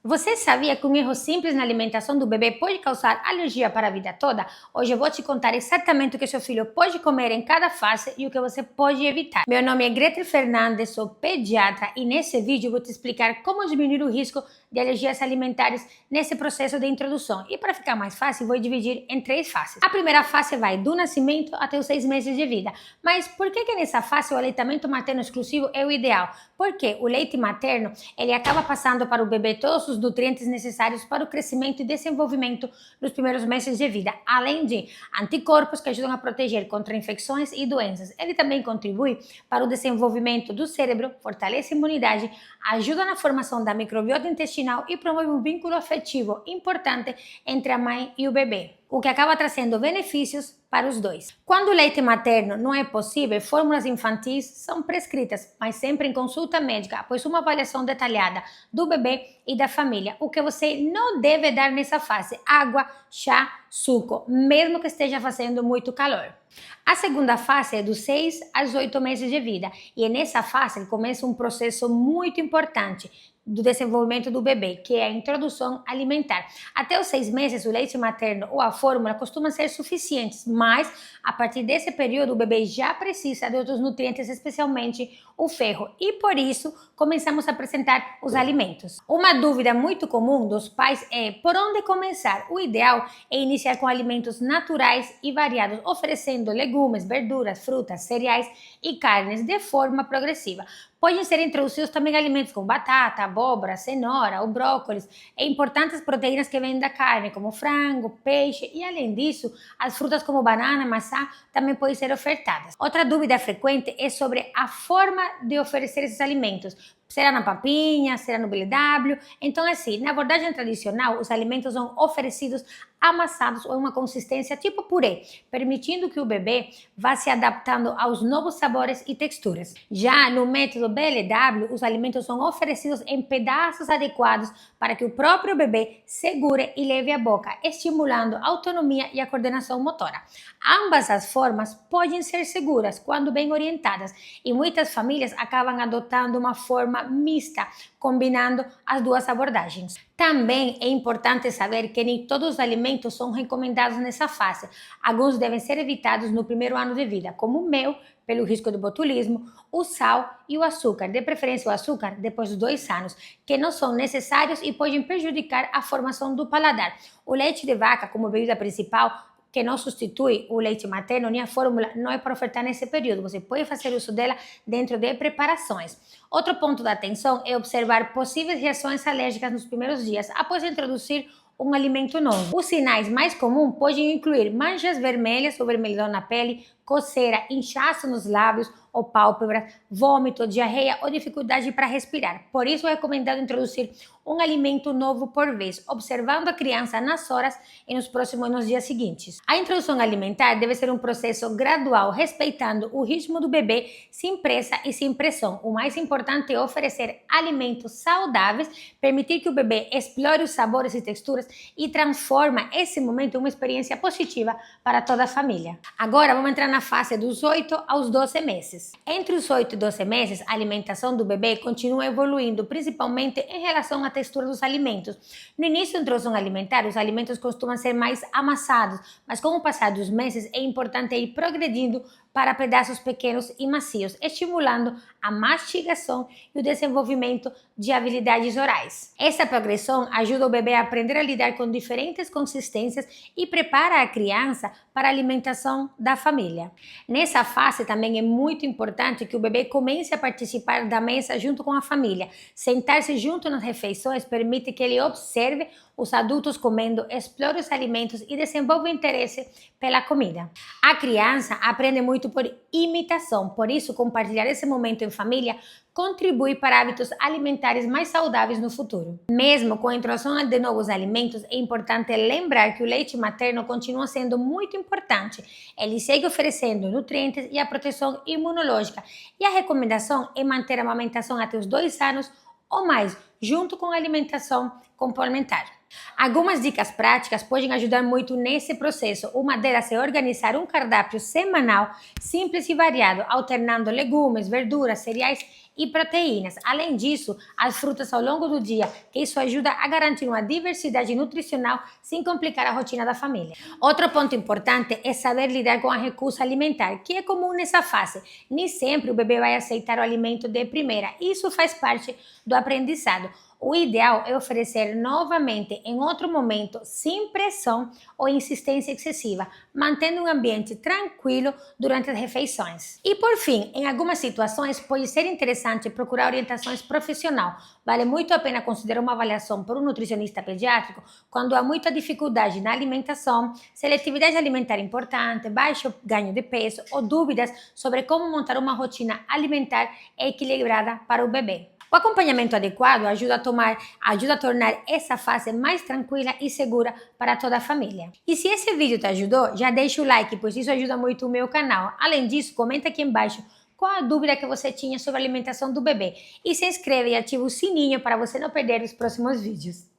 Você sabia que um erro simples na alimentação do bebê pode causar alergia para a vida toda? Hoje eu vou te contar exatamente o que seu filho pode comer em cada fase e o que você pode evitar. Meu nome é Gretel Fernandes, sou pediatra e nesse vídeo eu vou te explicar como diminuir o risco de alergias alimentares nesse processo de introdução. E para ficar mais fácil, vou dividir em 3 fases. A primeira fase vai do nascimento até os 6 meses de vida. Mas por que nessa fase o aleitamento materno exclusivo é o ideal? Porque o leite materno ele acaba passando para o bebê todos os nutrientes necessários para o crescimento e desenvolvimento nos primeiros meses de vida, além de anticorpos que ajudam a proteger contra infecções e doenças. Ele também contribui para o desenvolvimento do cérebro, fortalece a imunidade, ajuda na formação da microbiota intestinal e promove um vínculo afetivo importante entre a mãe e o bebê, o que acaba trazendo benefícios para os dois. Quando o leite materno não é possível, fórmulas infantis são prescritas, mas sempre em consulta médica, após uma avaliação detalhada do bebê e da família. O que você não deve dar nessa fase: água, chá, suco, mesmo que esteja fazendo muito calor. A segunda fase é dos 6 aos 8 meses de vida, e nessa fase começa um processo muito importante do desenvolvimento do bebê, que é a introdução alimentar. Até os 6 meses, o leite materno ou a fórmula costumam ser suficientes, mas a partir desse período o bebê já precisa de outros nutrientes, especialmente o ferro, e por isso começamos a apresentar os alimentos. Uma dúvida muito comum dos pais é por onde começar. O ideal é iniciar com alimentos naturais e variados, oferecendo legumes, verduras, frutas, cereais e carnes de forma progressiva. Podem ser introduzidos também alimentos como batata, abóbora, cenoura ou brócolis e importantes proteínas que vêm da carne, como frango, peixe, e além disso, as frutas como banana, maçã também podem ser ofertadas. Outra dúvida frequente é sobre a forma de oferecer esses alimentos. Será na papinha, será no BLW? Então, assim, na abordagem tradicional, os alimentos são oferecidos amassados ou em uma consistência tipo purê, permitindo que o bebê vá se adaptando aos novos sabores e texturas. Já no método BLW, os alimentos são oferecidos em pedaços adequados para que o próprio bebê segure e leve à boca, estimulando a autonomia e a coordenação motora. Ambas as formas podem ser seguras quando bem orientadas, e muitas famílias acabam adotando uma forma mista, combinando as duas abordagens. Também é importante saber que nem todos os alimentos são recomendados nessa fase. Alguns devem ser evitados no primeiro ano de vida, como o mel, pelo risco de botulismo, o sal e o açúcar, de preferência o açúcar depois dos 2 anos, que não são necessários e podem prejudicar a formação do paladar. O leite de vaca, como bebida principal, que não substitui o leite materno nem a fórmula, não é para ofertar nesse período. Você pode fazer uso dela dentro de preparações. Outro ponto da atenção é observar possíveis reações alérgicas nos primeiros dias após introduzir um alimento novo. Os sinais mais comuns podem incluir manchas vermelhas ou vermelhidão na pele, coceira, inchaço nos lábios ou pálpebras, vômito, diarreia ou dificuldade para respirar. Por isso é recomendado introduzir um alimento novo por vez, observando a criança nas horas e nos dias seguintes. A introdução alimentar deve ser um processo gradual, respeitando o ritmo do bebê, sem pressa e sem pressão. O mais importante é oferecer alimentos saudáveis, permitir que o bebê explore os sabores e texturas e transforma esse momento em uma experiência positiva para toda a família. Agora vamos entrar na fase dos 8 aos 12 meses. Entre os 8 e 12 meses, a alimentação do bebê continua evoluindo, principalmente em relação à textura dos alimentos. No início da introdução alimentar, os alimentos costumam ser mais amassados, mas com o passar dos meses é importante ir progredindo para pedaços pequenos e macios, estimulando a mastigação e o desenvolvimento de habilidades orais. Essa progressão ajuda o bebê a aprender a lidar com diferentes consistências e prepara a criança para a alimentação da família. Nessa fase também é muito importante que o bebê comece a participar da mesa junto com a família. Sentar-se junto nas refeições permite que ele observe os adultos comendo, explore os alimentos e desenvolva interesse pela comida. A criança aprende muito por imitação, por isso compartilhar esse momento em família contribui para hábitos alimentares mais saudáveis no futuro. Mesmo com a introdução de novos alimentos, é importante lembrar que o leite materno continua sendo muito importante. Ele segue oferecendo nutrientes e a proteção imunológica, e a recomendação é manter a amamentação até os 2 anos ou mais, junto com a alimentação complementar. Algumas dicas práticas podem ajudar muito nesse processo. Uma delas é organizar um cardápio semanal simples e variado, alternando legumes, verduras, cereais e proteínas. Além disso, as frutas ao longo do dia, que isso ajuda a garantir uma diversidade nutricional sem complicar a rotina da família. Outro ponto importante é saber lidar com a recusa alimentar, que é comum nessa fase. Nem sempre o bebê vai aceitar o alimento de primeira, e isso faz parte do aprendizado. O ideal é oferecer novamente em outro momento, sem pressão ou insistência excessiva, mantendo um ambiente tranquilo durante as refeições. E por fim, em algumas situações pode ser interessante procurar orientações profissional. Vale muito a pena considerar uma avaliação por um nutricionista pediátrico quando há muita dificuldade na alimentação, seletividade alimentar importante, baixo ganho de peso ou dúvidas sobre como montar uma rotina alimentar equilibrada para o bebê. O acompanhamento adequado ajuda a tornar essa fase mais tranquila e segura para toda a família. E se esse vídeo te ajudou, já deixa o like, pois isso ajuda muito o meu canal. Além disso, comenta aqui embaixo qual a dúvida que você tinha sobre a alimentação do bebê. E se inscreve e ativa o sininho para você não perder os próximos vídeos.